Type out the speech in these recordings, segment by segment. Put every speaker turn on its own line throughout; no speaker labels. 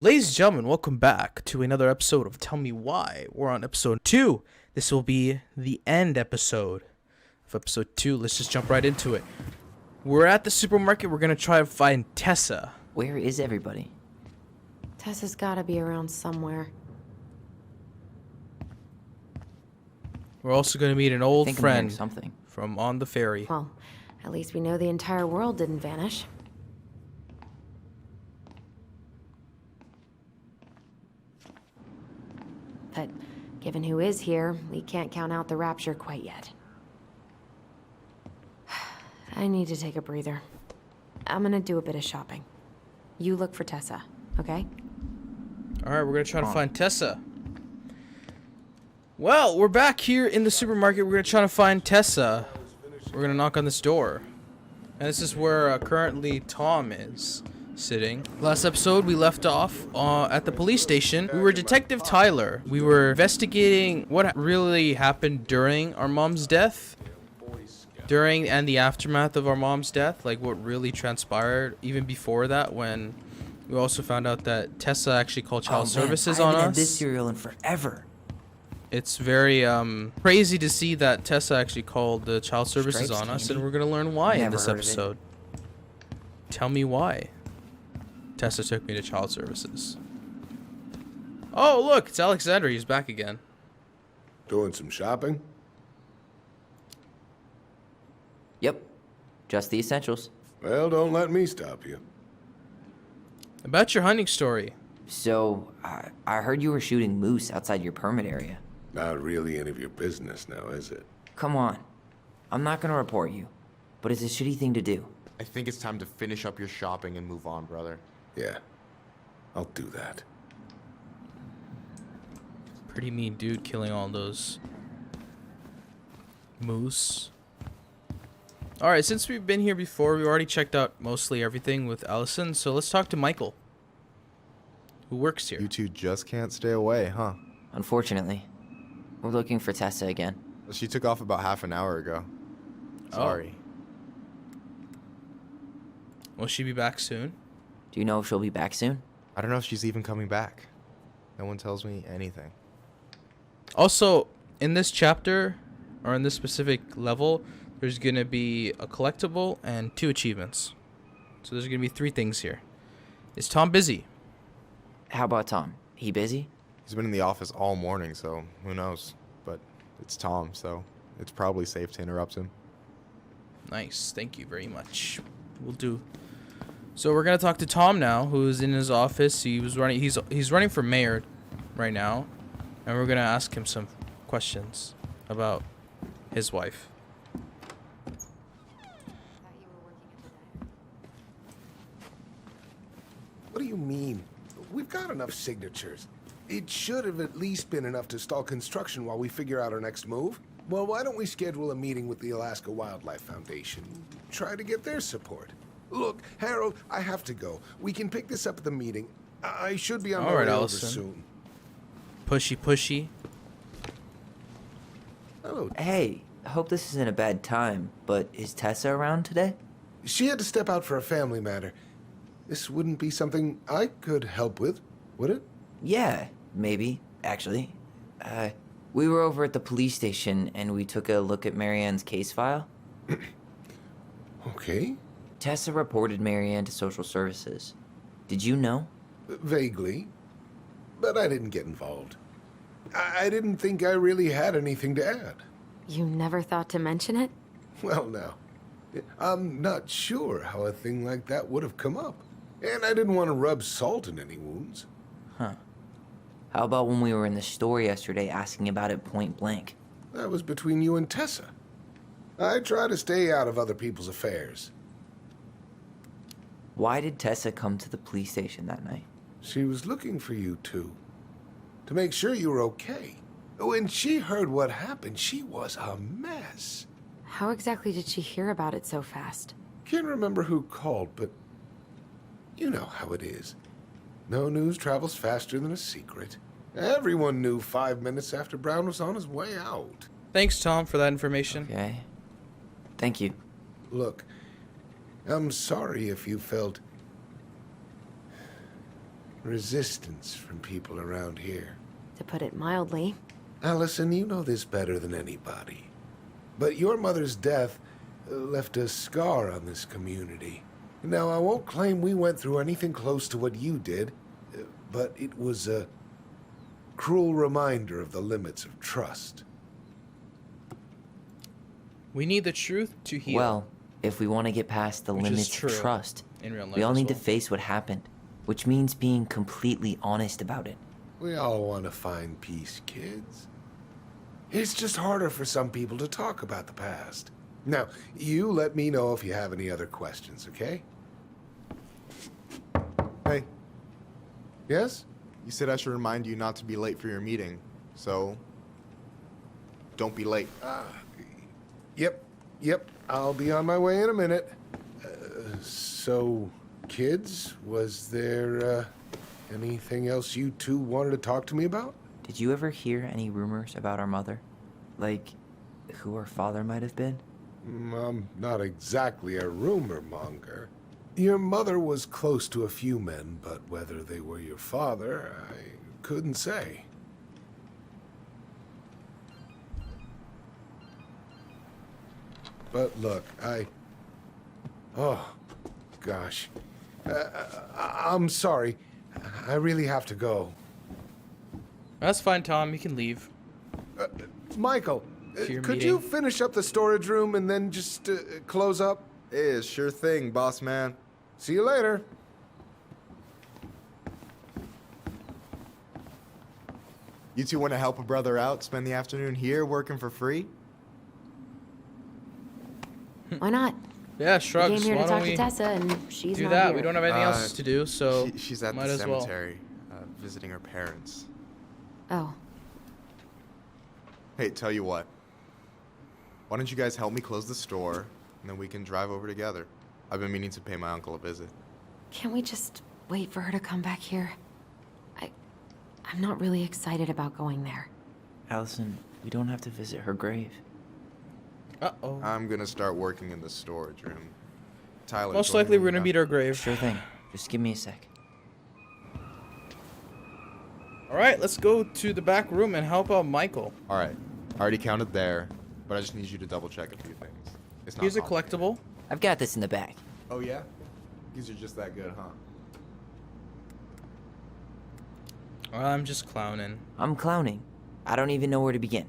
Ladies and gentlemen, welcome back to another episode of Tell Me Why. We're on episode 2. This will be the end episode of episode 2. Let's just jump right into it. We're at the supermarket. We're going to try to find Tessa.
Where is everybody?
Tessa's gotta be around somewhere.
We're also going to meet an old friend
Something.
from on the ferry.
Well, at least we know the entire world didn't vanish. But given who is here, we can't count out the rapture quite yet. I need to take a breather. I'm gonna do a bit of shopping. You look for Tessa, okay?
Alright, we're going to try to find Tessa. Well, we're back here in the supermarket. We're going to try to find Tessa. We're going to knock on this door. And this is where currently Tom is sitting. Last episode, we left off at the police station. We were Detective Tyler. We were investigating what really happened during our mom's death. During and the aftermath of our mom's death. Like what really transpired even before that, when we also found out that Tessa actually called child services on us.
I haven't had this cereal in forever.
It's very crazy to see that Tessa actually called the child services on us, and we're gonna learn why in this episode. Tell me why Tessa took me to child services. Oh, look, it's Alexander. He's back again.
Doing some shopping?
Yep. Just the essentials.
Well, don't let me stop you.
About your hunting story.
So, I heard you were shooting moose outside your permit area.
Not really any of your business now, is it?
Come on. I'm not gonna report you, but it's a shitty thing to do.
I think it's time to finish up your shopping and move on, brother.
Yeah, I'll do that.
Pretty mean dude killing all those moose. Alright, since we've been here before, we already checked out mostly everything with Allison, so let's talk to Michael, who works here.
You two just can't stay away, huh?
Unfortunately. We're looking for Tessa again.
She took off about half an hour ago. Sorry.
Will she be back soon?
Do you know if she'll be back soon?
I don't know if she's even coming back. No one tells me anything.
Also, in this chapter, or in this specific level, there's going to be a collectible and 2 achievements. So there's going to be 3 things here. Is Tom busy?
How about Tom? He busy?
He's been in the office all morning, so who knows? But it's Tom, so it's probably safe to interrupt him.
Nice. Thank you very much. We'll do. So we're going to talk to Tom now, who's in his office. He's running for mayor right now. And we're going to ask him some questions about his wife.
What do you mean? We've got enough signatures. It should have at least been enough to stall construction while we figure out our next move. Well, why don't we schedule a meeting with the Alaska Wildlife Foundation? Try to get their support. Look, Harold, I have to go. We can pick this up at the meeting. I should be on my way over
Allison.
soon.
Pushy.
Oh,
Hey, I hope this isn't a bad time, but is Tessa around today?
she had to step out for a family matter. This wouldn't be something I could help with, would it?
Yeah, maybe, actually. We were over at the police station and we took a look at Marianne's case file.
Okay.
Tessa reported Marianne to social services. Did you know?
Vaguely. But I didn't get involved. I didn't think I really had anything to add.
You never thought to mention it?
Well, now, I'm not sure how a thing like that would have come up. And I didn't want to rub salt in any wounds.
Huh. How about when we were in the store yesterday asking about it point blank?
That was between you and Tessa. I try to stay out of other people's affairs.
Why did Tessa come to the police station that night?
She was looking for you two. To make sure you were okay. When she heard what happened, she was a mess.
How exactly did she hear about it so fast?
Can't remember who called, but you know how it is. No news travels faster than a secret. Everyone knew 5 minutes after Brown was on his way out.
Thanks, Tom, for that information.
Okay. Thank you.
Look, I'm sorry if you felt resistance from people around here.
To put it mildly.
Allison, you know this better than anybody. But your mother's death left a scar on this community. Now, I won't claim we went through anything close to what you did, but it was a cruel reminder of the limits of trust.
We need the truth to heal.
Well, if we want to get past the
Which is
limits
true
of trust,
in real life
we all
as
need to
well.
face what happened, which means being completely honest about it.
We all want to find peace, kids. It's just harder for some people to talk about the past. Now, you let me know if you have any other questions, okay?
Hey,
Yes?
you said I should remind you not to be late for your meeting, so don't be late.
Yep. I'll be on my way in a minute. So, kids, was there anything else you two wanted to talk to me about?
Did you ever hear any rumors about our mother? Like, who our father might have been?
I'm not exactly a rumor monger. Your mother was close to a few men, but whether they were your father, I couldn't say. But look, oh, gosh. I'm sorry. I really have to go.
That's fine, Tom. You can leave.
Michael,
To your
could you
meeting.
finish up the storage room and then just close up?
Yeah, sure thing, boss man.
See you later.
You two want to help a brother out, spend the afternoon here working for free?
Why not?
Yeah,
We
shrugs.
came here
Why
to
don't
talk to
we
Tessa, and she's
do
not
that?
here.
We don't have anything else to do, so
She's at
might
the
as well.
cemetery, visiting her parents.
Oh,
Hey, tell you what. Why don't you guys help me close the store, and then we can drive over together? I've been meaning to pay my uncle a visit.
can't we just wait for her to come back here? I'm not really excited about going there.
Allison, we don't have to visit her grave.
Uh-oh.
I'm gonna start working in the storage room. Tyler,
Most
join
likely
me
we're gonna
now.
meet our grave.
Sure thing. Just give me a sec.
Alright, let's go to the back room and help out Michael.
All right, I already counted there, but I just need you to double check a few things. It's not
Here's a
complicated.
collectible.
I've got this in the bag.
Oh yeah? These are just that good, huh?
I'm just clowning.
I'm clowning. I don't even know where to begin.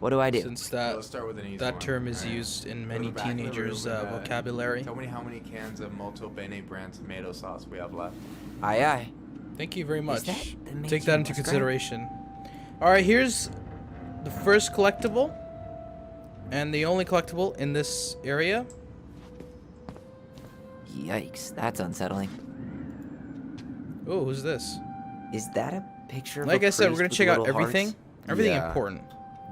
What do I do?
Since
Let's start with an easy
that
one.
term is
All right.
used in
Go to
many
the back of the
teenagers'
room and,
vocabulary.
Tell me how many cans of Molto Bene brand tomato sauce we have left.
Aye, aye.
Thank you very much.
that the Mangy
Take that into
Muskrat?
consideration. Alright, here's the first collectible. And the only collectible in this area.
Yikes, that's unsettling.
Oh, who's this?
Is that a picture of
Like
a
I said, we're
priest
gonna
with
check out
little
everything.
hearts?
Everything
Yeah.
important.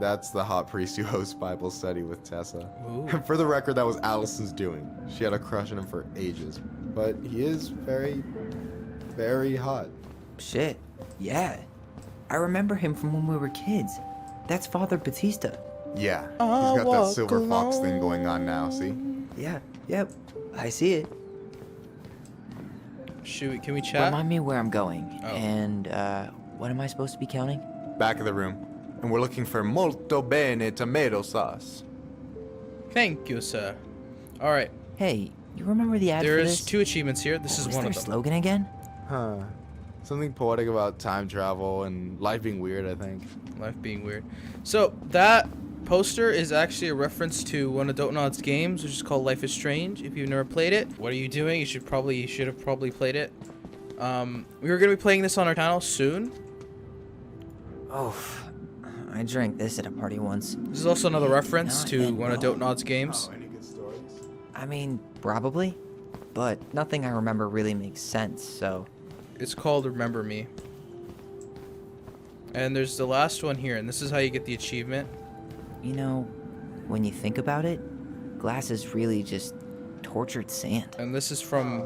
That's the hot priest who hosts Bible study with Tessa.
Ooh.
For the record, that was Allison's doing. She had a crush on him for ages. But he is very, very hot.
Shit, yeah. I remember him from when we were kids. That's Father Batista.
Yeah,
I'll
he's got that
walk
silver fox thing
alone.
going on now, see?
Yeah, yep. I see it.
Shoot, can we chat?
Remind me where I'm going.
Oh.
And, what am I supposed to be counting?
Back of the room. And we're looking for Molto Bene tomato sauce.
Thank you, sir. Alright,
Hey, you remember the ad for
there's
this?
2 achievements here. This
What
is
was
one
their
of them.
slogan again?
Huh. Something poetic about time travel and life being weird, I think.
Life being weird. So, that poster is actually a reference to one of Dontnod's games, which is called Life is Strange. If you've never played it, what are you doing? You should have probably played it. We were going to be playing this on our channel soon.
Oh, I drank this at a party once.
This is also another reference
Not
to
at
one of
all.
Dontnod's games.
any good stories?
I mean, probably. But nothing I remember really makes sense, so...
It's called Remember Me. And there's the last one here, and this is how you get the achievement.
You know, when you think about it, glass is really just tortured sand.
And this is from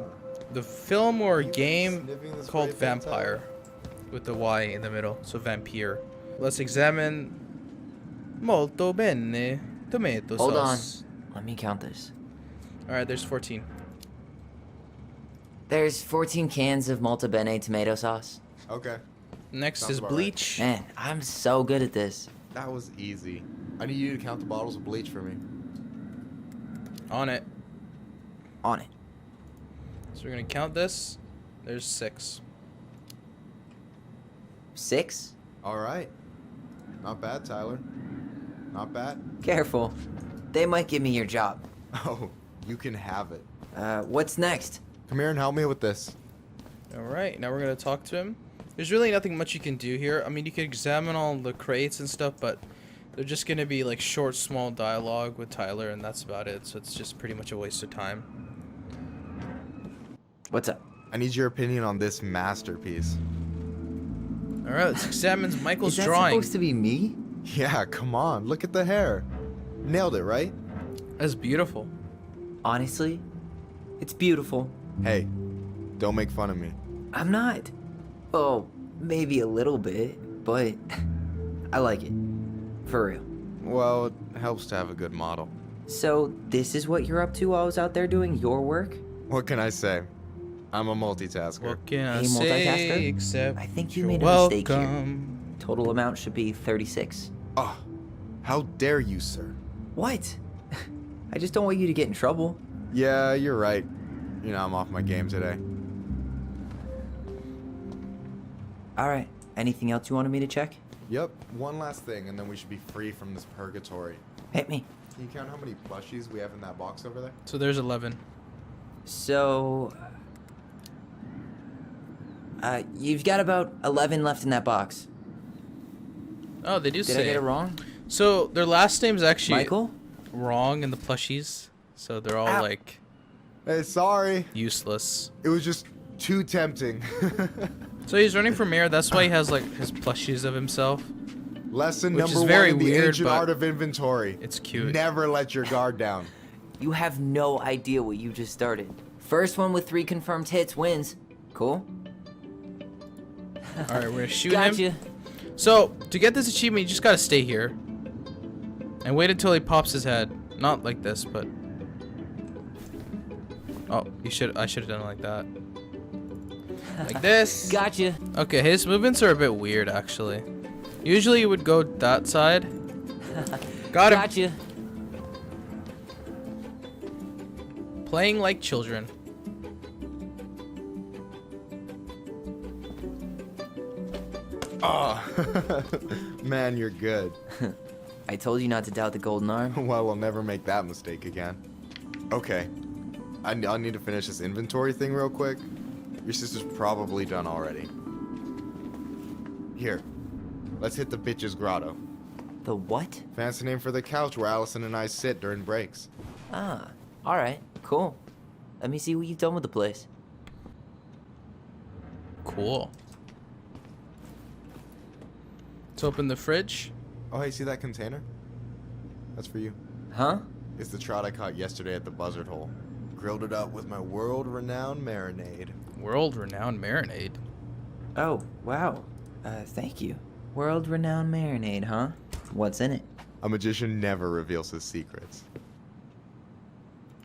the film or
You
game
sniffing this
called
great big
Vampire, with the Y in the middle, so vampire. Let's examine molto bene tomato
Hold on.
sauce.
Let me count this.
All right, there's 14.
There's 14 cans of Malta Bene tomato sauce.
Okay.
Next
Sounds
is
about right.
bleach.
Man, I'm so good at this.
That was easy. I need you to count the bottles of bleach for me.
On it.
On it.
So we're gonna count this. There's 6.
6?
All right. Not bad, Tyler. Not bad.
Careful. They might give me your job.
Oh, you can have it.
What's next?
Come here and help me with this.
All right, now we're gonna talk to him. There's really nothing much you can do here. I mean, you can examine all the crates and stuff, but they're just gonna be like short, small dialogue with Tyler, and that's about it. So it's just pretty much a waste of time.
What's up?
I need your opinion on this masterpiece.
All right, let's examine Michael's
Is that
drawing.
supposed to be me?
Yeah, come on. Look at the hair. Nailed it, right?
That's beautiful.
Honestly, it's beautiful.
Hey, don't make fun of me.
I'm not. Oh, maybe a little bit, but I like it. For real.
Well, it helps to have a good model.
So, this is what you're up to while I was out there doing your work?
What can I say? I'm a multitasker.
What can I
Hey,
say
multitasker?
except
I think you
you're
made a mistake here.
welcome.
Total amount should be 36.
Oh, how dare you, sir?
What? I just don't want you to get in trouble.
Yeah, you're right. You know, I'm off my game today.
Alright, anything else you wanted me to check?
Yep, one last thing, and then we should be free from this purgatory.
Hit me.
Can you count how many plushies we have in that box over there?
So there's 11.
So... you've got about 11 left in that box.
Oh, they do
Did
say.
I get it wrong?
So their last name's actually
Michael?
wrong in the plushies. So they're all
Ow.
like
Hey, sorry.
useless.
It was just too tempting.
So he's running for mayor. That's why he has like his plushies of himself.
Lesson
Which
number
is very
one in the
weird,
ancient
but
art of inventory.
it's cute.
Never let your guard down.
You have no idea what you just started. First one with 3 confirmed hits wins. Cool?
All right, we're gonna shoot
Gotcha.
him. So to get this achievement, you just gotta stay here and wait until he pops his head. Not like this, but oh, I should have done it like that. Like this.
Gotcha.
Okay, his movements are a bit weird, actually. Usually you would go that side. Got him.
Gotcha.
Playing like children.
Oh, man, you're good.
I told you not to doubt the golden arm.
Well, we'll never make that mistake again. Okay, I need to finish this inventory thing real quick. Your sister's probably done already. Here, let's hit the bitch's grotto.
The what?
Fancy name for the couch where Allison and I sit during breaks.
Ah, alright, cool. Let me see what you've done with the place.
Cool. Let's open the fridge.
Oh, hey, see that container? That's for you.
Huh?
It's the trout I caught yesterday at the buzzard hole. Grilled it up with my world-renowned marinade.
World-renowned marinade.
Oh, wow. Thank you. World-renowned marinade, huh? What's in it?
A magician never reveals his secrets.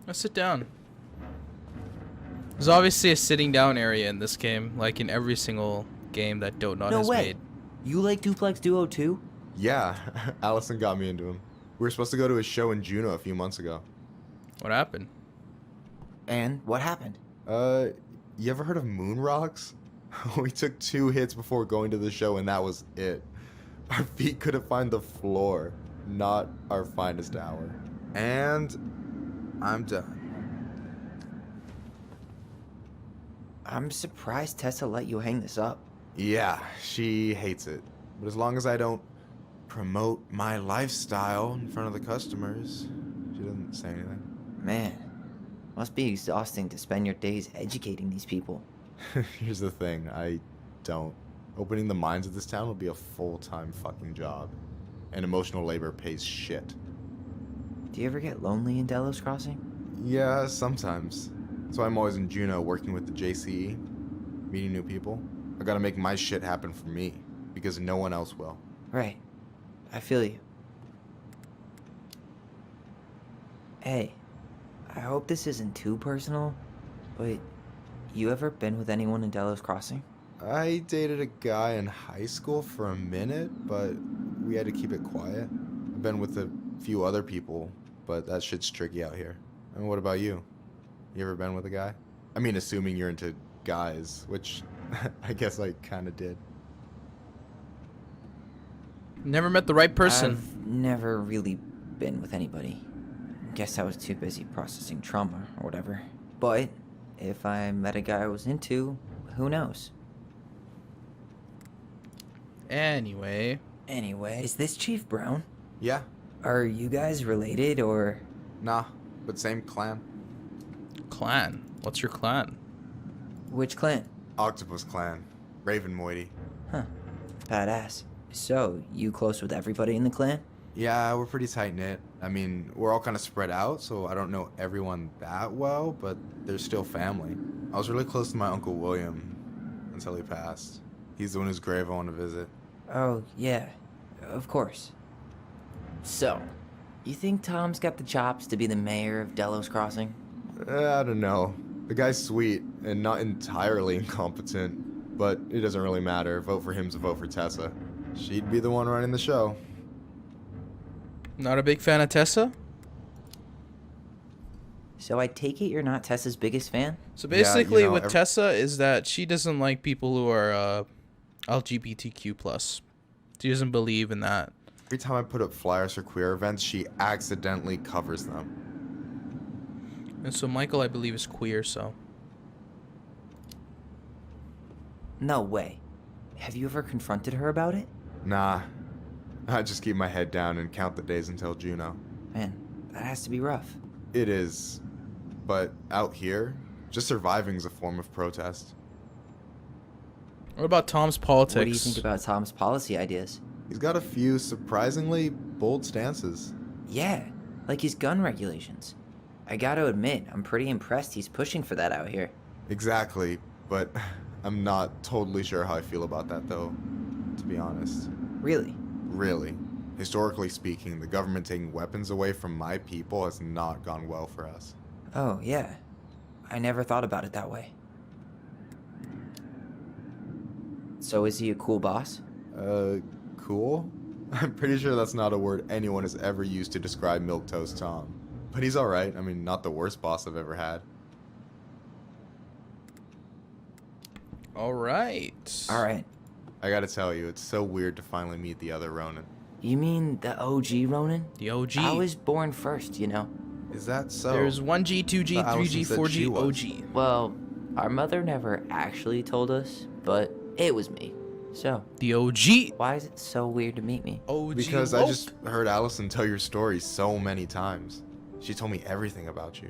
Let's sit down. There's obviously a sitting down area in this game, like in every single game that Dotnod
No
has
way.
made.
You like Duplex Duo too?
Yeah, Allison got me into him. We were supposed to go to his show in Juneau a few months ago.
What happened?
And what happened?
You ever heard of moon rocks? We took 2 hits before going to the show and that was it. Our feet couldn't find the floor. Not our finest hour. And I'm done.
I'm surprised Tessa let you hang this up.
Yeah, she hates it. But as long as I don't promote my lifestyle in front of the customers, she doesn't say anything.
Man, must be exhausting to spend your days educating these people.
Here's the thing, I don't. Opening the mines of this town will be a full-time fucking job. And emotional labor pays shit.
Do you ever get lonely in Delos Crossing?
Yeah, sometimes. That's why I'm always in Juneau working with the JCE, meeting new people. I gotta make my shit happen for me, because no one else will.
Right. I feel you. Hey, I hope this isn't too personal, but you ever been with anyone in Delos Crossing?
I dated a guy in high school for a minute, but we had to keep it quiet. I've been with a few other people, but that shit's tricky out here. And what about you? You ever been with a guy? I mean, assuming you're into guys, which I guess I kind of did.
Never met the right person.
I've never really been with anybody. Guess I was too busy processing trauma or whatever. But if I met a guy I was into, who knows?
Anyway.
Anyway, is this Chief Brown?
Yeah,
Are you guys related or...
nah, but same clan.
Clan. What's your clan?
Which clan?
Octopus clan. Raven Moiety.
Huh. Badass. So, you close with everybody in the clan?
Yeah, we're pretty tight-knit. I mean, we're all kind of spread out, so I don't know everyone that well, but they're still family. I was really close to my Uncle William until he passed. He's the one whose grave I want to visit.
Oh, yeah. Of course. So, you think Tom's got the chops to be the mayor of Delos Crossing?
I don't know. The guy's sweet and not entirely incompetent, but it doesn't really matter. Vote for him's a vote for Tessa. She'd be the one running the show.
Not a big fan of Tessa?
So I take it you're not Tessa's biggest fan?
So basically,
you know,
with Tessa is that she doesn't like people who are LGBTQ+. She doesn't believe in that.
Every time I put up flyers for queer events, she accidentally covers them.
And so Michael, I believe, is queer, so.
No way. Have you ever confronted her about it?
Nah, I just keep my head down and count the days until Juno.
Man, that has to be rough.
It is, but out here, just surviving's a form of protest.
What about Tom's politics?
What do you think about Tom's policy ideas?
He's got a few surprisingly bold stances.
Yeah, like his gun regulations. I gotta admit, I'm pretty impressed he's pushing for that out here.
Exactly, but I'm not totally sure how I feel about that, though, to be honest.
Really?
Really. Historically speaking, the government taking weapons away from my people has not gone well for us.
Oh, yeah. I never thought about it that way. So is he a cool boss?
Cool? I'm pretty sure that's not a word anyone has ever used to describe Milquetoast Tom. But he's alright. I mean, not the worst boss I've ever had.
Alright.
Alright.
I gotta tell you, it's so weird to finally meet the other Ronin.
You mean the OG Ronin?
The OG.
I was born first, you know.
Is that so?
There's 1G, 2G,
But Allison
3G,
said
4G,
she was.
OG.
Well, our mother never actually told us, but it was me. So,
The OG.
why is it so weird to meet me?
OG.
Because I
woke.
just heard Allison tell your story so many times. She told me everything about you.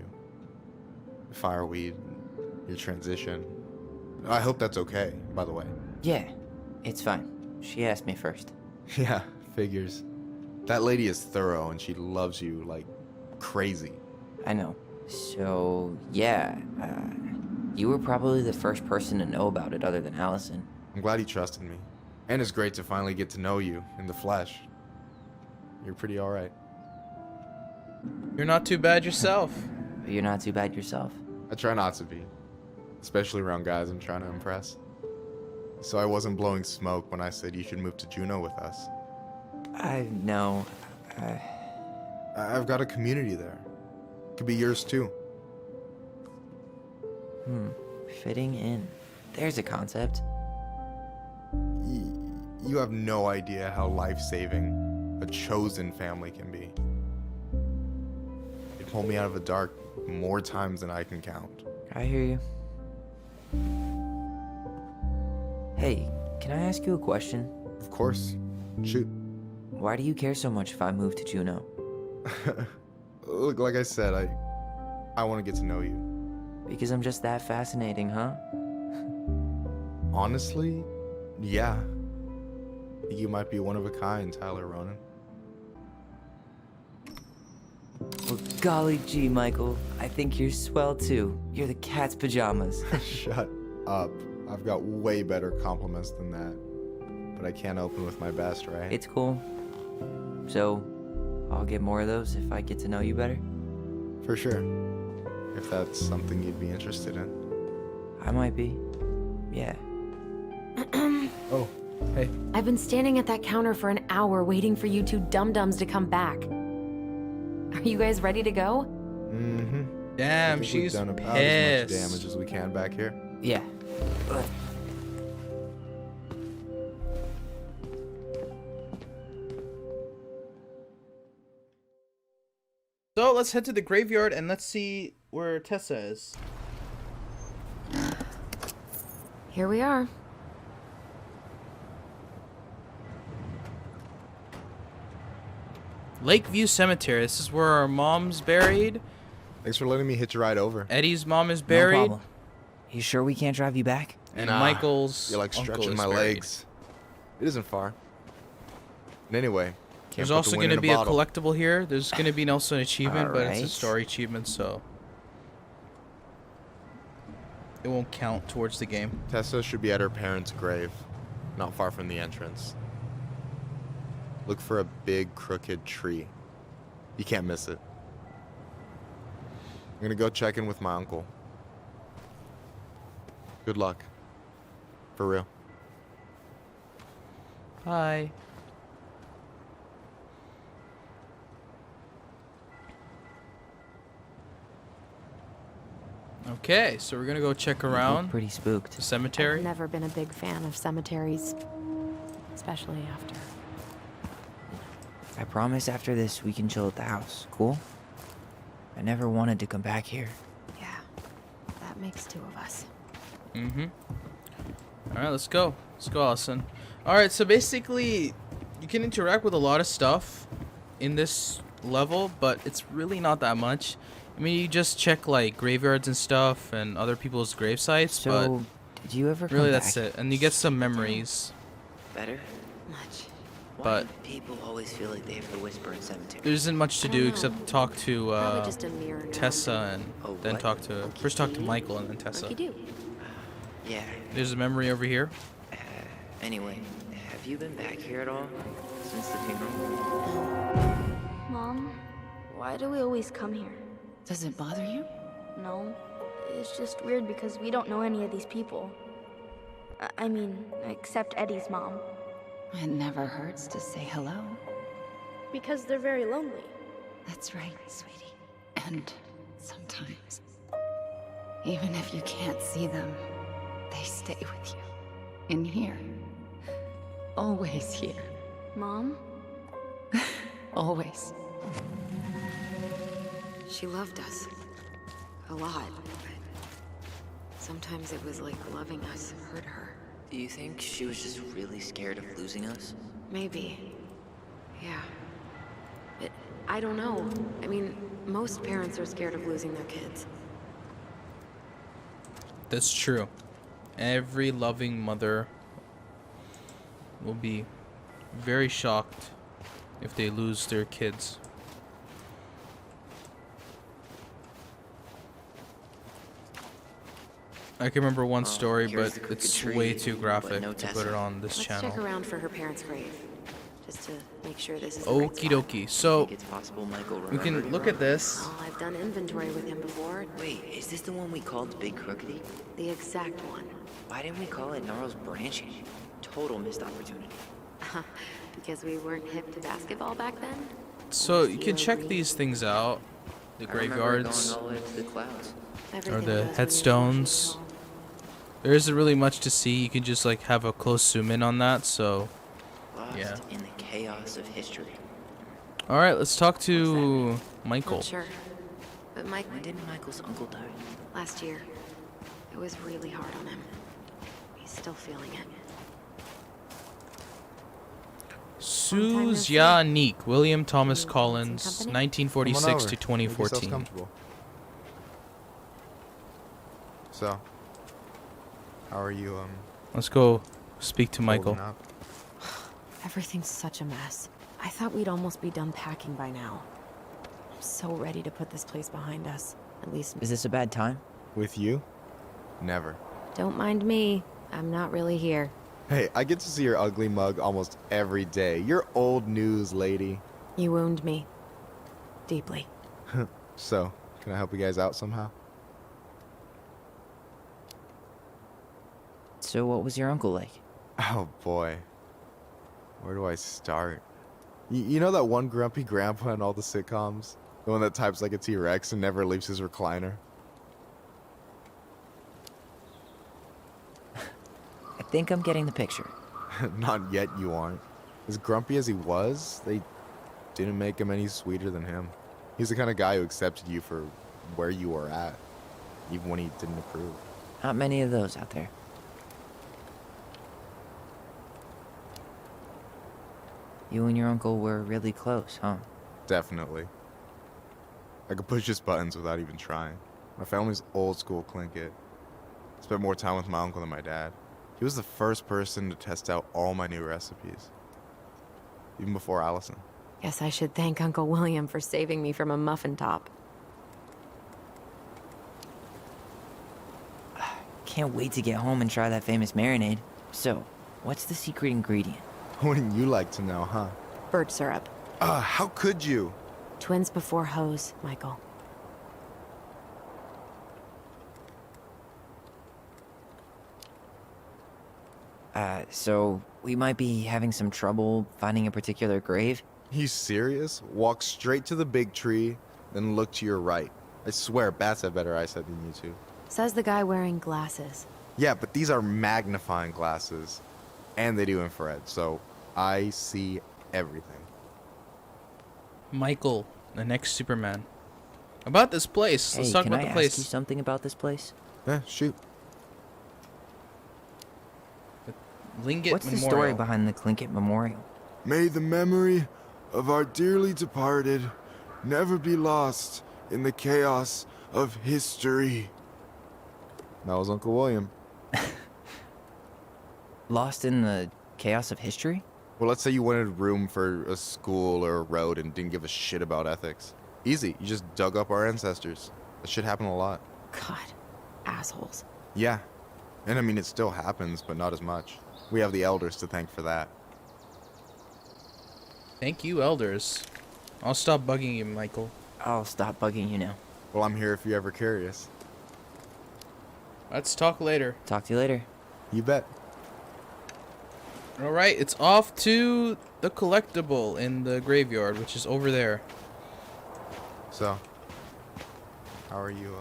Fireweed, your transition. I hope that's okay, by the way.
Yeah, it's fine. She asked me first.
Yeah, figures. That lady is thorough and she loves you like crazy.
I know. So, yeah, you were probably the first person to know about it other than Allison.
I'm glad he trusted me. And it's great to finally get to know you in the flesh. You're pretty alright.
You're not too bad yourself.
But you're not too bad yourself.
I try not to be. Especially around guys I'm trying to impress. So I wasn't blowing smoke when I said you should move to Juneau with us.
I know.
I've got a community there. Could be yours too.
Fitting in. There's a concept.
You have no idea how life-saving a chosen family can be. It pulled me out of the dark more times than I can count.
I hear you. Hey, can I ask you a question?
Of course. Shoot.
Why do you care so much if I move to Juneau?
Look, like I said, I want to get to know you.
Because I'm just that fascinating, huh?
Honestly, yeah. You might be one of a kind, Tyler Ronan.
Well, golly gee, Michael. I think you're swell too. You're the cat's pajamas.
Shut up. I've got way better compliments than that. But I can't open with my best, right?
It's cool. So, I'll get more of those if I get to know you better.
For sure. If that's something you'd be interested in.
I might be. Yeah.
Oh, hey.
I've been standing at that counter for an hour waiting for you two dum-dums to come back. Are you guys ready to go?
Mm-hmm.
Damn,
We've
she's
done about
pissed.
as much damage as we can back here.
Yeah.
So let's head to the graveyard and let's see where Tessa is.
Here we are.
Lakeview Cemetery. This is where our mom's buried.
Thanks for letting me hitch a ride over.
Eddie's mom is
No
buried.
problem. You sure we can't drive you back?
And
Nah,
Michael's
You're like
uncle
stretching
is
my
buried.
legs. It isn't far. And anyway, can't
There's
put the
also
wind
going to
in
be a
bottle.
collectible here. There's going to be also an achievement, but it's a
Alright.
story achievement, so it won't count towards the game.
Tessa should be at her parents' grave, not far from the entrance. Look for a big crooked tree. You can't miss it. I'm gonna go check in with my uncle. Good luck. For real.
Hi. Okay, so we're gonna go check
You look
around
pretty spooked.
the cemetery.
I've never been a big fan of cemeteries, especially after.
I promise after this we can chill at the house. Cool? I never wanted to come back here.
Yeah, that makes two of us.
Mm-hmm. Alright, let's go. Let's go, Allison. Alright, so basically, you can interact with a lot of stuff in this level, but it's really not that much. I mean, you just check, like, graveyards and stuff and other people's grave sites,
So, did you ever
but
come
really
back?
that's it. And you get some memories,
Better?
Much.
Why
but
do people always feel like they have to whisper in cemetery?
there isn't much to
I
do
don't know.
except talk to
Probably just a mirror now.
Tessa and
Oh,
then
what?
talk to... First talk to Michael and then Tessa.
Like you do.
Yeah.
There's a memory over here.
Anyway, have you been back here at all since the funeral?
Mom, why do we always come here?
Does it bother you?
No, it's just weird because we don't know any of these people. I mean, except Eddie's mom.
It never hurts to say hello.
Because they're very lonely.
That's right, sweetie. And sometimes, even if you can't see them, they stay with you. In here. Always here.
Mom?
Always.
She loved us. A lot, but sometimes it was like loving us hurt her.
Do you think she was just really scared of losing us?
Maybe. Yeah. I don't know. I mean, most parents are scared of losing their kids.
That's true. Every loving mother will be very shocked if they lose their kids. I can remember one story,
here's
but
the crooked
it's
tree,
way too
but
graphic
no
to put
Tessa.
it on this
Let's
channel.
check around for her parents' grave, just to make sure this is the right
Okie
spot.
dokie. So
Think it's possible Michael
we
remembered
can
it
look
wrong?
at this.
Well, I've done inventory with him before.
Wait, is this the one we called Big Crookedy?
The exact one.
Why didn't we call it Gnarls Branching? Total missed opportunity.
Because we weren't hip to basketball back then?
So you can check these things out. The
I remember
graveyards
going all the way to the clouds.
or
Everything
the
does when you're
headstones.
watching
There isn't really much to see. You can just like have a close zoom in on that. So,
Lost
Yeah.
in the chaos of history.
all right, let's talk to
home.
Michael.
Not sure. But Mike,
When did Michael's uncle die?
last year, it was really hard on him. He's still feeling it.
Suzyanik, William Thomas
Any
Collins,
company?
1946
Come on
to
over. Make yourselves
2014.
comfortable. So, how are you,
Let's go speak to Michael.
holding up?
Everything's such a mess. I thought we'd almost be done packing by now. I'm so ready to put this place behind us. At least,
Is this a bad time?
With you? Never.
don't mind me. I'm not really here.
Hey, I get to see your ugly mug almost every day. You're old news, lady.
You wound me. Deeply.
So, can I help you guys out somehow?
So what was your uncle like?
Oh boy. Where do I start? You know that one grumpy grandpa in all the sitcoms? The one that types like a T-Rex and never leaves his recliner?
I think I'm getting the picture.
Not yet, you aren't. As grumpy as he was, they didn't make him any sweeter than him. He's the kind of guy who accepted you for where you were at, even when he didn't approve.
Not many of those out there. You and your uncle were really close, huh?
Definitely. I could push his buttons without even trying. My family's old school Clinkit. Spent more time with my uncle than my dad. He was the first person to test out all my new recipes. Even before Allison.
Guess I should thank Uncle William for saving me from a muffin top.
Can't wait to get home and try that famous marinade. So, what's the secret ingredient?
Wouldn't you like to know, huh?
Birch syrup.
How could you?
Twins before hoes, Michael.
So we might be having some trouble finding a particular grave?
You serious? Walk straight to the big tree, then look to your right. I swear, bats have better eyesight than you two.
Says the guy wearing glasses.
Yeah, but these are magnifying glasses. And they do infrared, so I see everything.
Michael, the next Superman. About this place. Let's
Hey,
talk
can
about
I
the place.
ask you something about this place?
Yeah, shoot.
Lingot
What's the
Memorial.
story behind the Clinkit Memorial?
May the memory of our dearly departed never be lost in the chaos of history.
That was Uncle William.
Lost in the chaos of history?
Well, let's say you wanted room for a school or a road and didn't give a shit about ethics. Easy, you just dug up our ancestors. That shit happened a lot.
God, assholes.
Yeah. And I mean, it still happens, but not as much. We have the elders to thank for that.
Thank you, elders. I'll stop bugging you, Michael.
I'll stop bugging you now.
Well, I'm here if you're ever curious.
Let's talk later.
Talk to you later.
You bet.
Alright, it's off to the collectible in the graveyard, which is over there.
So, how are you,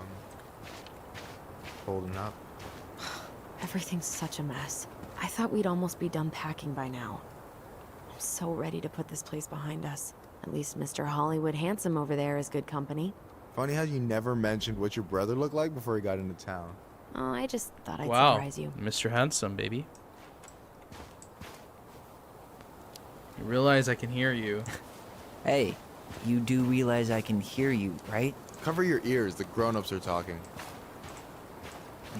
holding up?
Everything's such a mess. I thought we'd almost be done packing by now. I'm so ready to put this place behind us. At least Mr. Hollywood Handsome over there is good company.
Funny how you never mentioned what your brother looked like before he got into town.
Oh, I just thought I'd
Wow,
surprise you.
Mr. Handsome, baby. You realize I can hear you.
Hey, you do realize I can hear you, right?
Cover your ears, the grown-ups are talking.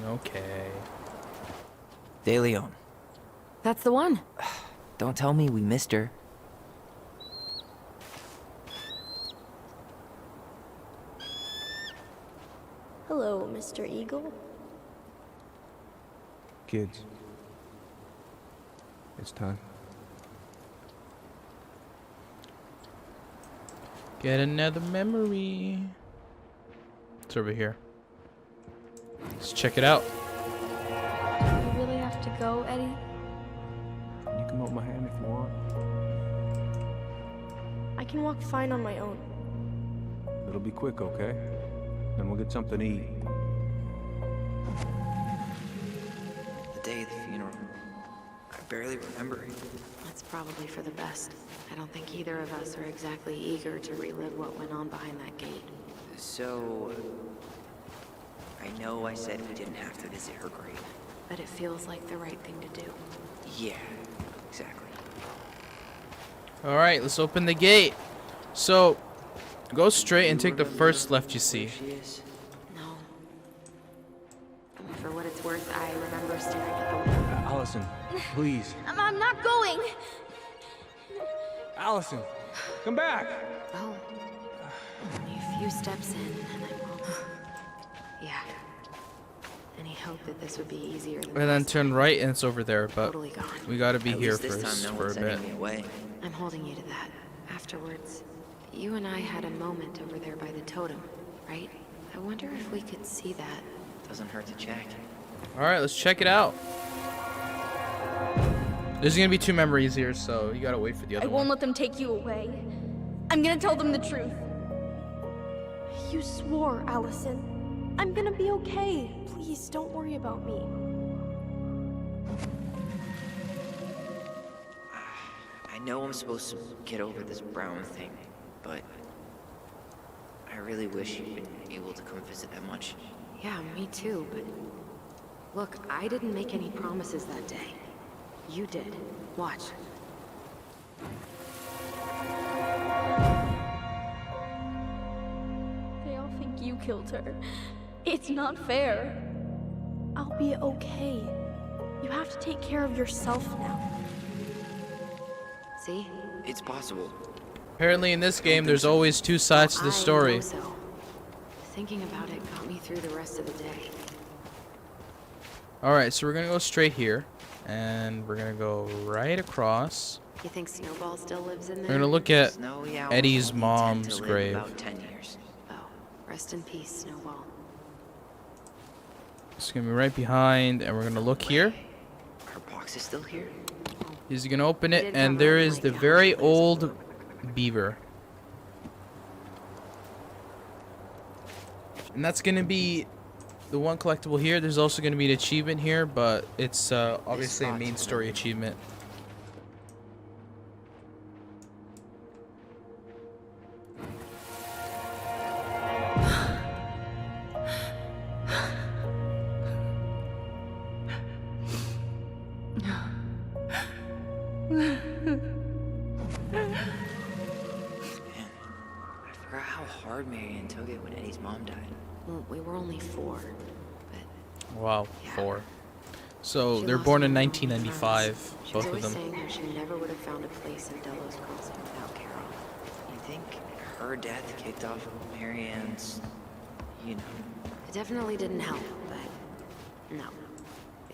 Okay.
De Leon.
That's the one.
Don't tell me we missed her.
Hello, Mr. Eagle.
Kids, it's time.
Get another memory. It's over here. Let's check it out.
Do we really have to go, Eddie?
You can hold my hand if you want.
I can walk fine on my own.
It'll be quick, okay? Then we'll get something to eat.
The day of the funeral. I barely remember it.
That's probably for the best. I don't think either of us are exactly eager to relive what went on behind that gate.
So, I know I said we didn't have to visit her grave.
But it feels like the right thing to do.
Yeah, exactly.
Alright, let's open the gate. So, go straight and take the first left you see.
She is.
No. I mean, for what it's worth, I remember staring at the window.
Allison, please.
I'm not going!
Allison, come back!
Oh. Only a few steps in, and I'm home. Yeah. Any hope that this would be easier than
And then turn right and it's over there, but
totally gone.
we gotta be
At
here
least this
first
time no
for a
one's
bit.
sending me away.
I'm holding you to that. Afterwards, you and I had a moment over there by the totem, right? I wonder if we could see that.
Doesn't hurt to check.
Alright, let's check it out. There's gonna be 2 memories here, so you gotta wait for the other
I won't
one.
let them take you away. I'm gonna tell them the truth. You swore, Allison. I'm gonna be okay. Please, don't worry about me.
I know I'm supposed to get over this Brown thing, but I really wish you'd been able to come visit that much.
Yeah, me too, but... Look, I didn't make any promises that day. You did. Watch.
They all think you killed her. It's not fair. I'll be okay. You have to take care of yourself now.
See?
It's possible.
Apparently in this game, there's always 2 sides to the
I
story.
know so. Thinking about it got me through the rest of the day.
Alright, so we're gonna go straight here. And we're gonna go right across.
You think Snowball still lives in there?
We're gonna look at
Snowy owls
Eddie's
only tend
mom's
to live
grave.
About 10 years.
Oh, rest in peace, Snowball.
It's gonna be right behind, and we're gonna look here.
Our box is still here?
He's gonna open
We
it,
did
and
cover
there
up
is
like
the
how
Very
the place
Old
was.
Beaver. And that's gonna be the one collectible here. There's also gonna be an achievement here, but it's obviously a
spot's
main story achievement.
I forgot how hard Marianne took it when Eddie's mom died.
Well, we were only 4, but
Wow,
Yeah.
4. So
she
they're
lost
born in
one of her
1995,
friends. She was
both of
always
them.
saying how she never would have found a place in Delos Crossing without Carol.
You think her death kicked off Marianne's, you know?
It definitely didn't help, but no.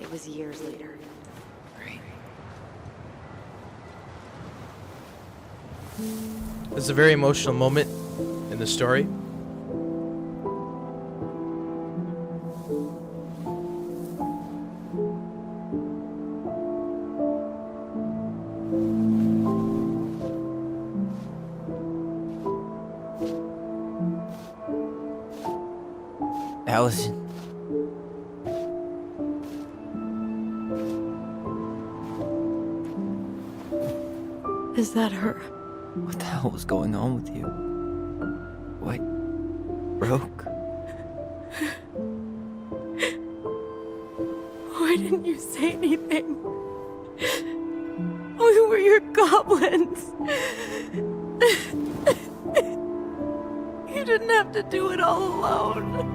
It was years later.
Right.
It's a very emotional moment in the story.
Allison.
Is that her?
What the hell was going on with you? What broke?
Why didn't you say anything? We were your goblins. You didn't have to do it all alone.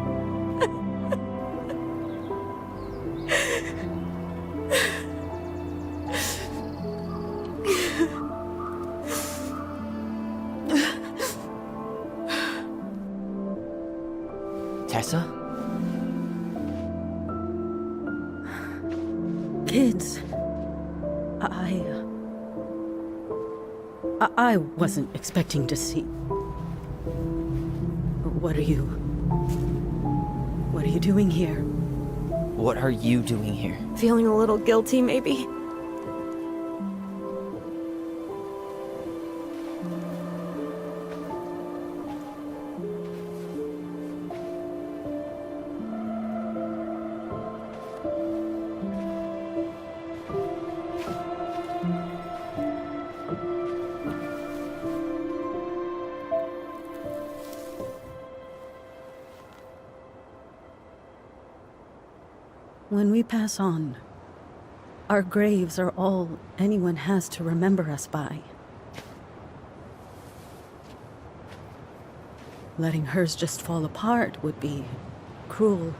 Tessa?
Kids, I wasn't expecting to see. What are you doing here?
What are you doing here?
Feeling a little guilty, maybe?
When we pass on, our graves are all anyone has to remember us by. Letting hers just fall apart would be cruel.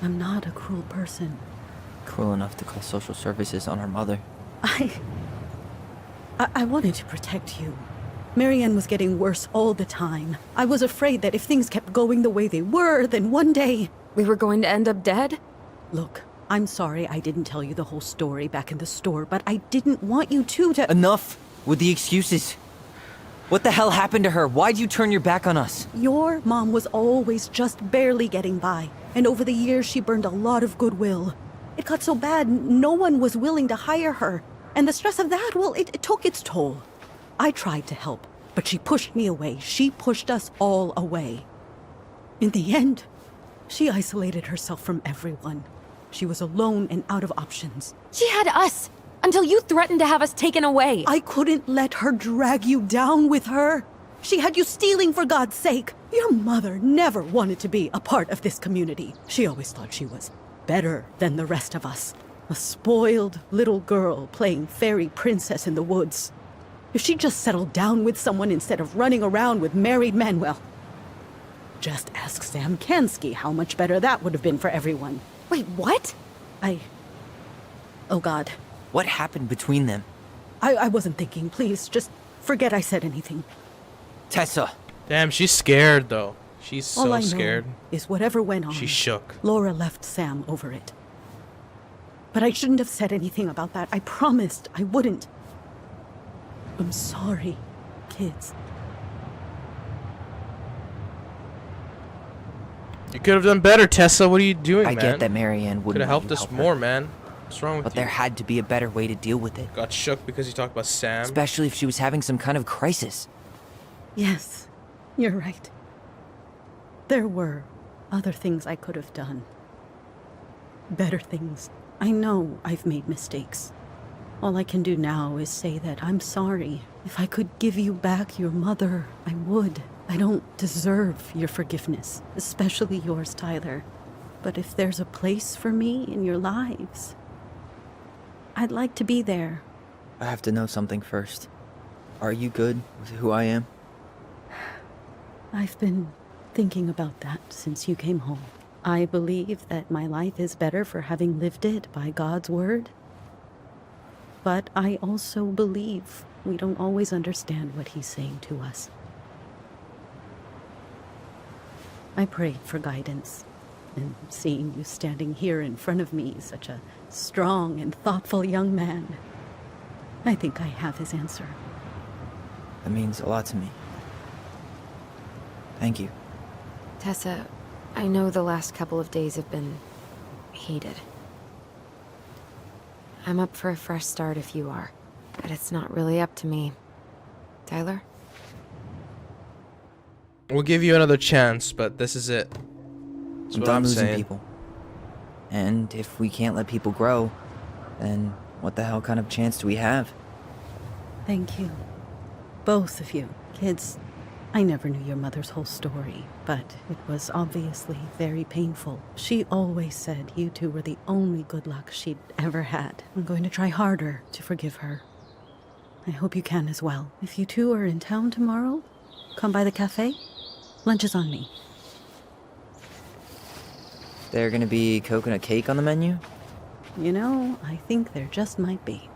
I'm not a cruel person.
Cruel enough to call social services on our mother.
I wanted to protect you. Marianne was getting worse all the time. I was afraid that if things kept going the way they were, then one day...
We were going to end up dead?
Look, I'm sorry I didn't tell you the whole story back in the store, but I didn't want you to...
Enough with the excuses. What the hell happened to her? Why'd you turn your back on us?
Your mom was always just barely getting by, and over the years she burned a lot of goodwill. It got so bad, no one was willing to hire her. And the stress of that, well, it took its toll. I tried to help, but she pushed me away. She pushed us all away. In the end, she isolated herself from everyone. She was alone and out of options.
She had us until you threatened to have us taken away.
I couldn't let her drag you down with her. She had you stealing for God's sake. Your mother never wanted to be a part of this community. She always thought she was better than the rest of us. A spoiled little girl playing fairy princess in the woods. If she just settled down with someone instead of running around with married men, well, just ask Sam Kansky how much better that would have been for everyone.
Wait, what?
Oh God.
What happened between them?
I wasn't thinking. Please, just forget I said anything.
Tessa!
Damn, she's scared though. She's
All
so
I know
scared.
is whatever went on.
She's shook.
Laura left Sam over it. But I shouldn't have said anything about that. I promised I wouldn't. I'm sorry, kids.
You could have done better, Tessa. What are you doing,
I
man?
get that Marianne wouldn't
Could have
let
helped
you
us
help her,
more, man. What's wrong with
but
you?
there had to be a better way to deal with it.
Got shook because you talked about Sam.
Especially if she was having some kind of crisis.
Yes, you're right. There were other things I could have done. Better things. I know I've made mistakes. All I can do now is say that I'm sorry. If I could give you back your mother, I would. I don't deserve your forgiveness, especially yours, Tyler. But if there's a place for me in your lives, I'd like to be there.
I have to know something first. Are you good with who I am?
I've been thinking about that since you came home. I believe that my life is better for having lived it by God's word. But I also believe we don't always understand what he's saying to us. I prayed for guidance, and seeing you standing here in front of me, such a strong and thoughtful young man, I think I have his answer.
That means a lot to me. Thank you.
Tessa, I know the last couple of days have been heated. I'm up for a fresh start if you are, but it's not really up to me. Tyler?
We'll give you another chance, but this is it. That's
I'm
what
done
I'm
losing
saying.
people. And if we can't let people grow, then what the hell kind of chance do we have?
Thank you. Both of you. Kids, I never knew your mother's whole story, but it was obviously very painful. She always said you two were the only good luck she'd ever had. I'm going to try harder to forgive her. I hope you can as well. If you two are in town tomorrow, come by the cafe. Lunch is on me.
There gonna be coconut cake on the menu?
You know, I think there just might be.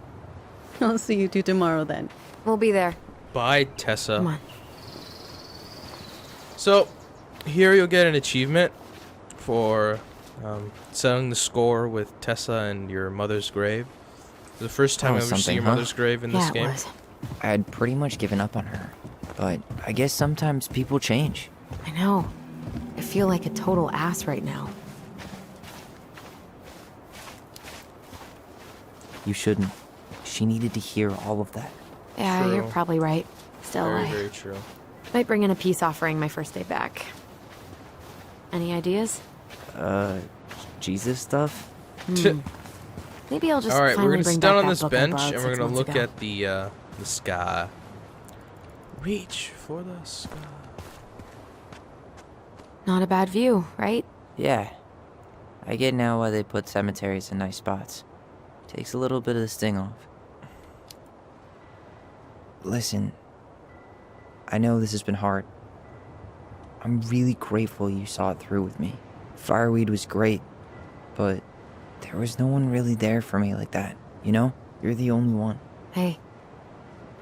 I'll see you two tomorrow then.
We'll be there.
Bye, Tessa.
Come on.
So, here you'll get an achievement for settling the score with Tessa and your mother's grave. The first time I
was
ever see
something,
your
huh?
mother's grave in this
Yeah, it
game.
was.
I had pretty much given up on her. But I guess sometimes people change.
I know. I feel like a total ass right now.
You shouldn't. She needed to hear all of that.
Yeah,
True.
you're probably right. Still,
Very,
I
very true.
might bring in a peace offering my first day back. Any ideas?
Jesus stuff?
Maybe I'll just
All right,
finally
we're gonna
bring
sit down
back
on
that
this
book I
bench
borrowed
and we're
6
gonna
months
look
ago.
at the sky. Reach for the sky.
Not a bad view, right?
Yeah. I get now why they put cemeteries in nice spots. Takes a little bit of the sting off. Listen, I know this has been hard. I'm really grateful you saw it through with me. Fireweed was great, but there was no one really there for me like that, you know? You're the only one.
Hey,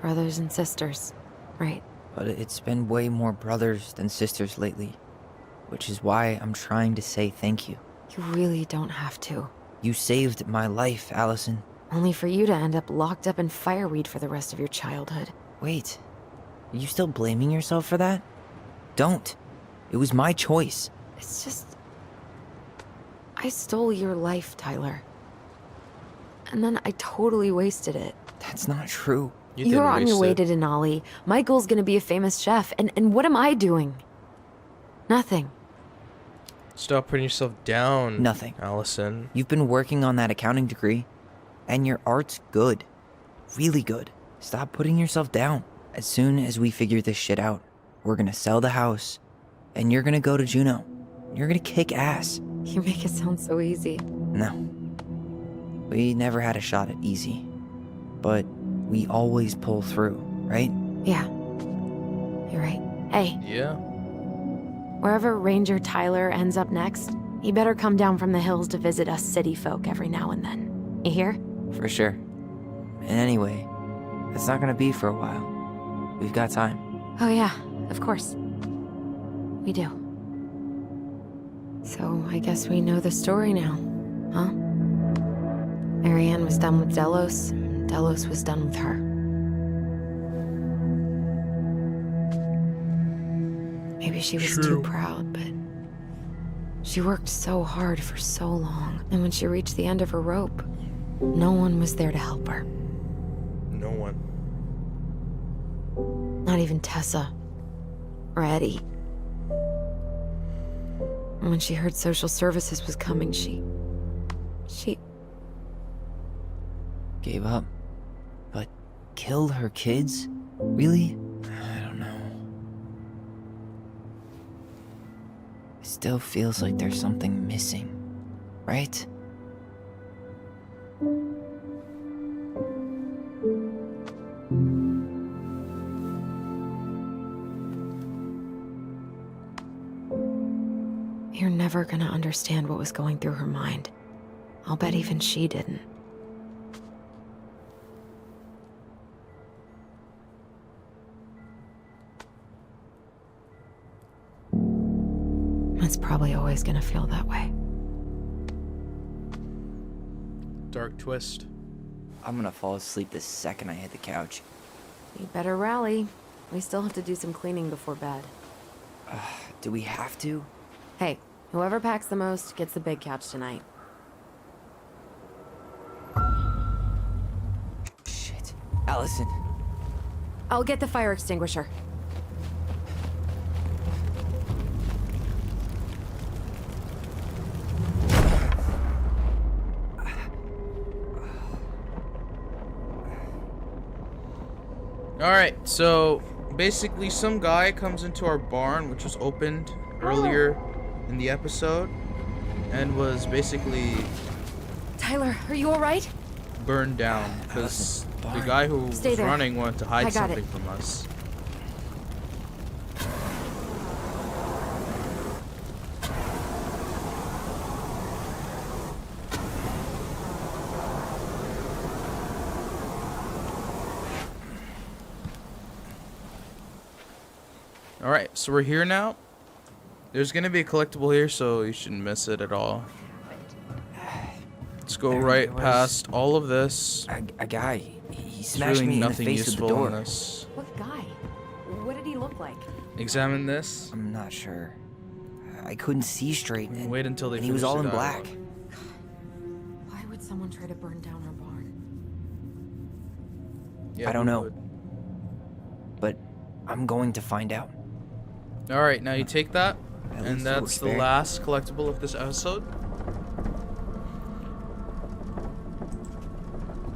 brothers and sisters, right?
But it's been way more brothers than sisters lately, which is why I'm trying to say thank you.
You really don't have to.
You saved my life, Allison.
Only for you to end up locked up in fireweed for the rest of your childhood.
Wait, are you still blaming yourself for that? Don't. It was my choice.
It's just... I stole your life, Tyler. and then I totally wasted it.
That's not true.
You didn't
You're on your
waste
way
it.
to Denali. Michael's gonna be a famous chef, and what am I doing? Nothing.
Stop putting yourself down.
Nothing.
Allison.
You've been working on that accounting degree, and your art's good. Really good. Stop putting yourself down. As soon as we figure this shit out, we're gonna sell the house, and you're gonna go to Juneau. You're gonna kick ass.
You make it sound so easy.
No. We never had a shot at easy. But we always pull through, right?
Yeah. You're right. Hey,
Yeah.
wherever Ranger Tyler ends up next, he better come down from the hills to visit us city folk every now and then. You hear?
For sure. And anyway, it's not gonna be for a while. We've got time.
Oh yeah, of course. We do. So I guess we know the story now, huh? Marianne was done with Delos, and Delos was done with her. Maybe she was too proud, but she worked so hard for so long, and when she reached the end of her rope, no one was there to help her.
No one.
Not even Tessa or Eddie. And when she heard social services was coming, she
Gave up. But killed her kids? Really? I don't know. It still feels like there's something missing, right?
You're never gonna understand what was going through her mind. I'll bet even she didn't. It's probably always gonna feel that way.
Dark twist.
I'm gonna fall asleep the second I hit the couch.
You better rally. We still have to do some cleaning before bed.
Do we have to?
Hey, whoever packs the most gets the big couch tonight.
Shit. Allison.
I'll get the fire extinguisher.
Alright, so basically some guy comes into our barn, which was opened earlier in the episode, and was basically
Tyler, are you alright?
burned down because the
barn.
guy who
Stay
was
there.
running wanted to
I
hide
got
something
it.
from us. Alright, so we're here now. There's gonna be a collectible here, so you shouldn't miss it at all. Let's go right past all of this.
A guy. He
There's
smashed
really
me in the
nothing
face with the
useful in
door.
this.
What guy? What did he look like?
Examine this.
I'm not sure. I couldn't see straight. And,
Wait until they
and he was
finish
all
the
in black.
dialogue.
Why would someone try to burn down our barn?
Yeah,
I don't
who
know.
would?
But I'm going to find out.
Alright, now you take that,
At
and
least it
that's
was
the
fair.
last collectible of this episode.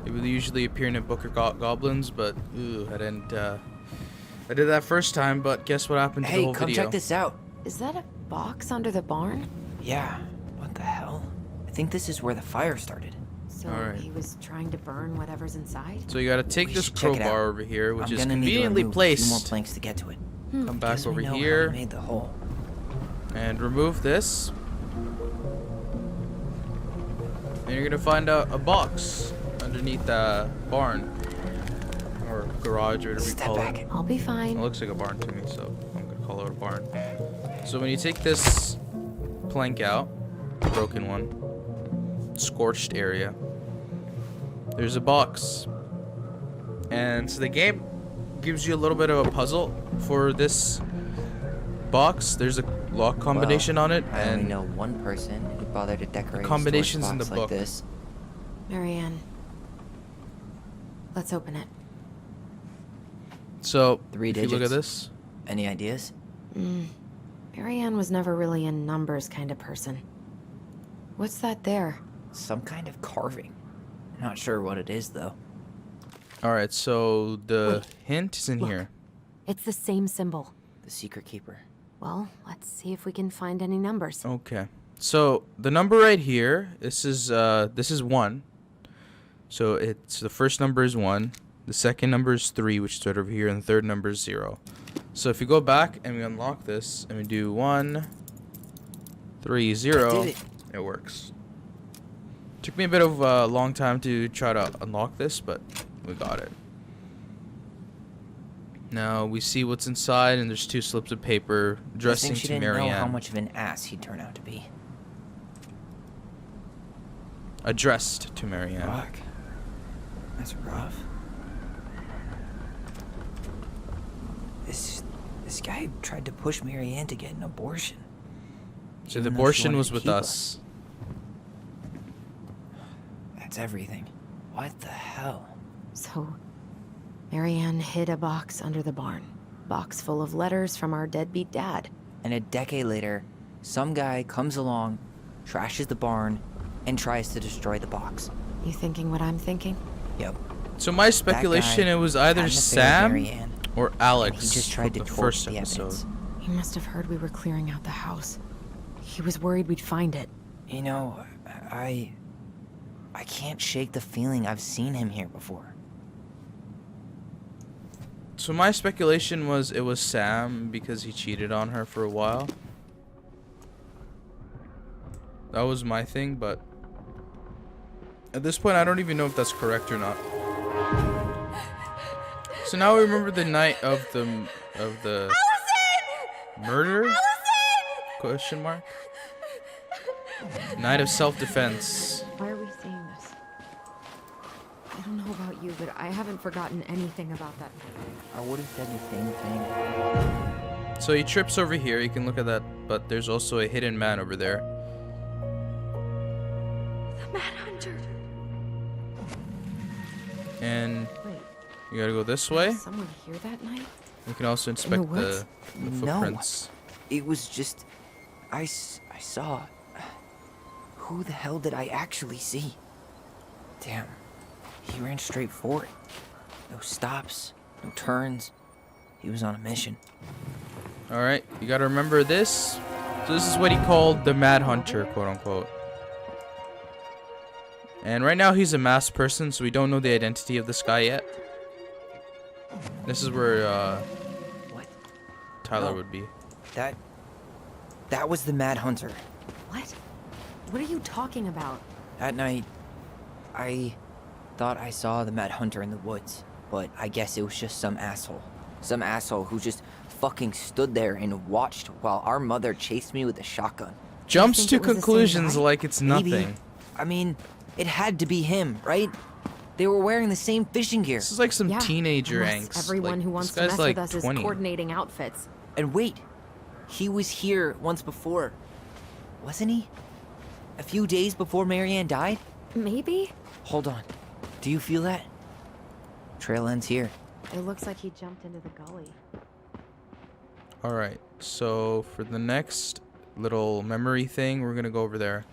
It would usually appear in a book of goblins, but I didn't. I did that first time, but guess what happened to the
Hey,
whole
come
video?
check this out.
Is that a box under the barn?
Yeah. What the hell? I think this is where the fire started.
So
Alright.
he was trying to burn whatever's inside?
So you gotta take
We
this
should check it out.
crowbar over here, which
I'm
is
gonna need to
conveniently
remove a few more
placed.
planks to get to it.
Come back
Guess we
over
know how
here
we made the hole.
and remove this. And you're gonna find a box underneath the barn or garage or whatever you
Step
call
back.
it.
I'll be
It
fine.
looks like a barn to me, so I'm gonna call it a barn. So when you take this plank out, broken one, scorched area, there's a box. And so the game gives you a little bit of a puzzle for this box. There's a lock combination on it,
I only
and
know one person who bothered to decorate
combinations
a
in
storage
the
box
book.
like this.
Marianne, Let's open it.
So,
3
if you
digits.
look at this,
Any ideas?
Marianne was never really a numbers kind of person. What's that there?
Some kind of carving. Not sure what it is, though.
alright, so the hint is in
look.
here.
It's the same symbol.
The secret keeper.
Well, let's see if we can find any numbers.
Okay. So the number right here, this is 1. So it's the first number is 1, the second number is 3, which is right over here, and the third number is 0. So if you go back and we unlock this and we do 1, 3, 0, it works. Took me a bit of a long time to try to unlock this, but we got it. Now we see what's inside, and there's 2 slips of paper addressing
Guessing she
to
didn't know how
Marianne.
much of an ass he'd turn out to be.
Addressed to Marianne.
Fuck. That's rough. This guy tried to push Marianne to get an abortion.
So the
Even though she
abortion
wanted
was
to
with
keep
us.
That's everything. What the hell?
So, Marianne hid a box under the barn. Box full of letters from our deadbeat dad.
And a decade later, some guy comes along, trashes the barn, and tries to destroy the box.
You thinking what I'm thinking?
Yep.
So my speculation,
guy
it was
had
either
an affair with
Sam
Marianne,
or Alex.
He just tried to
from the
torch
first
the
episode.
evidence.
He must have heard we were clearing out the house. He was worried we'd find it.
You know, I can't shake the feeling I've seen him here before.
So my speculation was it was Sam because he cheated on her for a while. That was my thing, but at this point I don't even know if that's correct or not. So now we remember the night of the murder?
Allison!
Question mark. Night of self-defense.
Why are we seeing this? I don't know about you, but I haven't forgotten anything about that night.
I would have said the same thing.
So he trips over here, you can look at that, but there's also a hidden man over there.
The Mad Hunter.
And
Wait,
you gotta go this way.
did someone here that night?
You can also inspect
woods?
the
No.
footprints.
It was just... I saw... Who the hell did I actually see? Damn. He ran straight for it. No stops, no turns. He was on a mission.
Alright, you gotta remember this. So this is what he called the Mad Hunter, quote unquote. And right now he's a masked person, so we don't know the identity of this guy yet. This is where
What?
Tyler
No.
would be.
That was the Mad Hunter.
What? What are you talking about?
That night, I thought I saw the Mad Hunter in the woods, but I guess it was just some asshole. Some asshole who just fucking stood there and watched while our mother chased me with a shotgun.
Jumps
think
to
it was the same
conclusions
guy?
like it's
Maybe.
nothing.
I mean, it had to be him, right? They were wearing the same fishing gear.
This is like some
Yeah,
teenager
unless
angst.
everyone
like,
who wants
this
to
guy's
mess
like
with us
20.
is coordinating outfits.
And wait, he was here once before, wasn't he? A few days before Marianne died?
Maybe?
Hold on. Do you feel that? Trail ends here.
It looks like he jumped into the gully.
Alright, so for the next little memory thing, we're gonna go over there.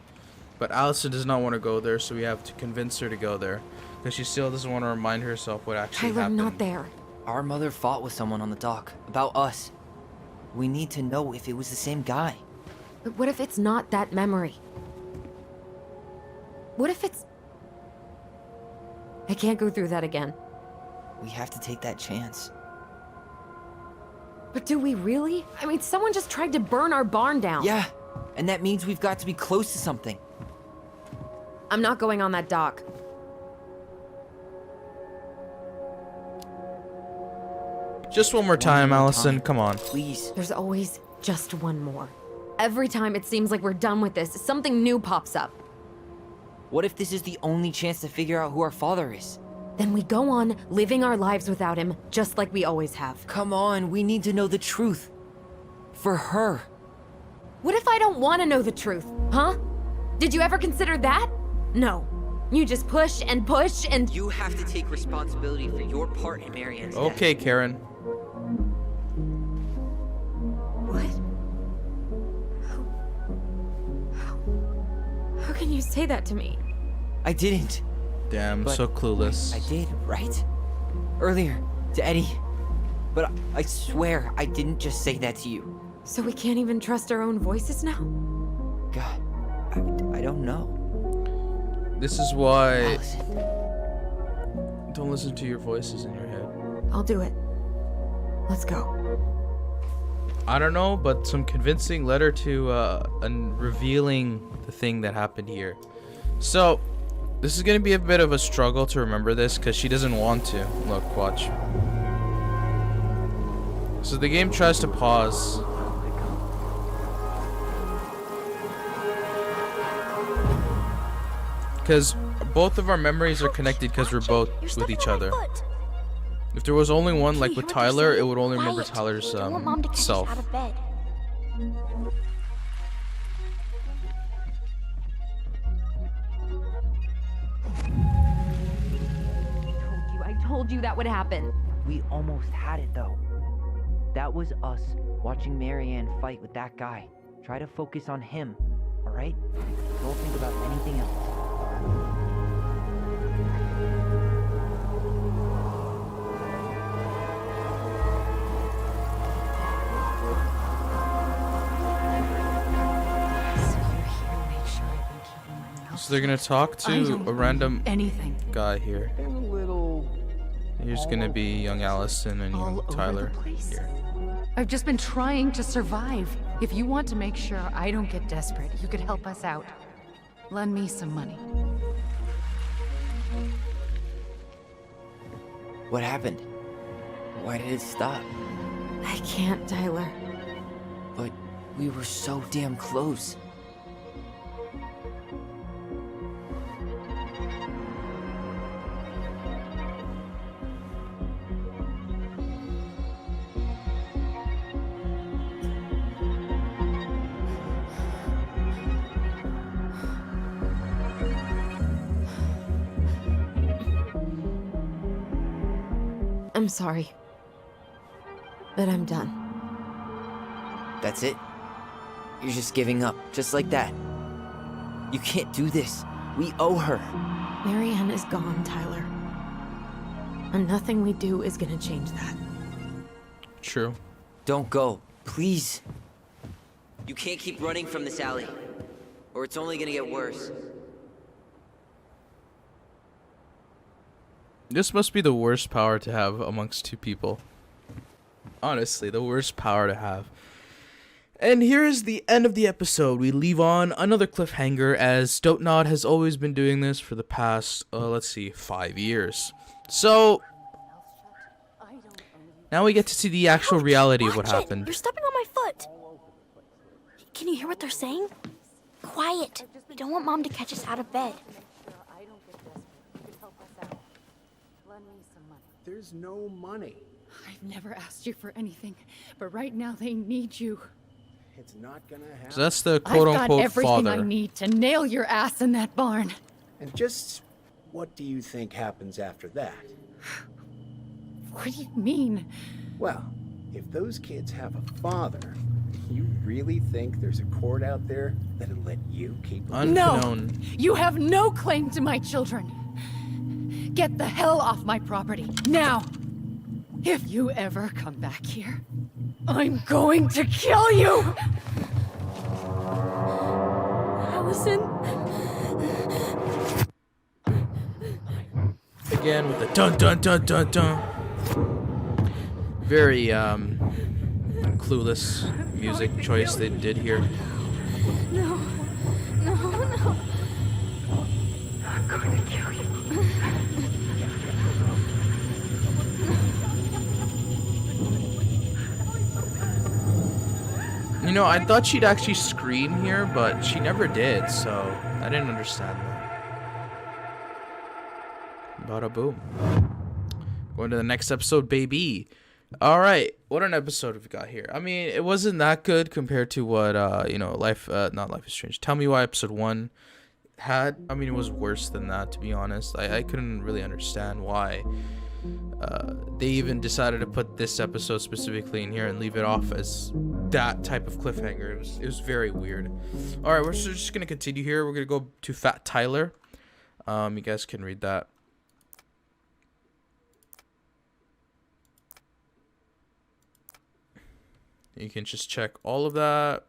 But Allison does not want to go there, so we have to convince her to go there. Because she still doesn't want to remind herself what actually
Tyler,
happened.
not there.
Our mother fought with someone on the dock about us. We need to know if it was the same guy.
But what if it's not that memory? What if it's... I can't go through that again.
We have to take that chance.
But do we really? I mean, someone just tried to burn our barn down.
Yeah, and that means we've got to be close to something.
I'm not going on that dock.
Just one more time, Allison. Come on.
Please.
There's always just one more. Every time it seems like we're done with this, something new pops up.
What if this is the only chance to figure out who our father is?
Then we go on living our lives without him, just like we always have.
Come on, we need to know the truth. For her.
What if I don't want to know the truth, huh? Did you ever consider that? No. You just push and push and...
You have to take responsibility for your part in Marianne's death.
Okay, Karen.
What? How can you say that to me?
I didn't.
Damn,
But
so clueless.
I did, right? Earlier, to Eddie. But I swear I didn't just say that to you.
So we can't even trust our own voices now?
God, I don't know.
This is why...
Allison.
Don't listen to your voices in your head.
I'll do it. Let's go.
I don't know, but some convincing letter to and revealing the thing that happened here. So, this is gonna be a bit of a struggle to remember this because she doesn't want to. Look, watch. So the game tries to pause. Because both of our memories are connected because we're both with each other. If there was only one, like with Tyler, it would only remember Tyler's self.
I told you that would happen.
We almost had it though. That was us watching Marianne fight with that guy. Try to focus on him, alright? Don't think about anything else.
So they're gonna talk to a random guy here. Here's gonna be young Allison and young Tyler here.
I've just been trying to survive. If you want to make sure I don't get desperate, you could help us out. Lend me some money.
What happened? Why did it stop?
I can't, Tyler.
But we were so damn close.
I'm sorry. But I'm done.
That's it? You're just giving up, just like that. You can't do this. We owe her.
Marianne is gone, Tyler. And nothing we do is gonna change that.
True.
Don't go, please.
You can't keep running from this alley, or it's only gonna get worse.
This must be the worst power to have amongst two people. Honestly, the worst power to have. And here is the end of the episode. We leave on another cliffhanger as Stotenod has always been doing this for the past, 5 years. So, now we get to see the actual reality of what happened.
You're stepping on my foot. Can you hear what they're saying? Quiet. We don't want Mom to catch us out of bed.
There's no money.
I've never asked you for anything, but right now they need you.
It's not gonna happen.
So that's the
I've got
quote-unquote
everything I
father.
need to nail your ass in that barn.
And just what do you think happens after that?
What do you mean?
Well, if those kids have a father, you really think there's a court out there that'll let you keep them?
Unknown.
No! You have no claim to my children. Get the hell off my property, now! If you ever come back here, I'm going to kill you!
Allison?
Again with the dun dun dun dun dun. Very clueless music choice they did here.
No. No, no.
I'm going to kill you.
You know, I thought she'd actually scream here, but she never did, so I didn't understand that. Bada boom. Going to the next episode, baby. Alright, what an episode we've got here. I mean, it wasn't that good compared to what, not Life is Strange. Tell Me Why episode 1. had, I mean, it was worse than that, to be honest. I couldn't really understand why they even decided to put this episode specifically in here and leave it off as that type of cliffhanger. It was very weird. All right, we're just gonna continue here. We're gonna go to Fat Tyler. You guys can read that. You can just check all of that.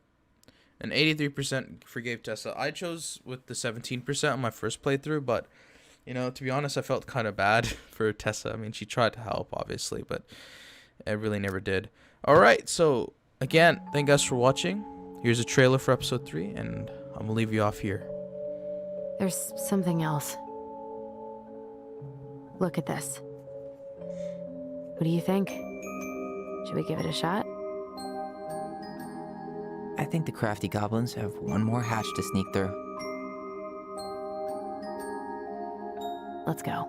And 83% forgave Tessa. I chose with the 17% on my first playthrough, but, you know, to be honest, I felt kind of bad for Tessa. I mean, she tried to help, obviously, but it really never did. Alright, so, again, thank you guys for watching. Here's a trailer for episode 3, and I'm gonna leave you off here.
There's something else. Look at this. What do you think? Should we give it a shot?
I think the crafty goblins have one more hatch to sneak through.
Let's go.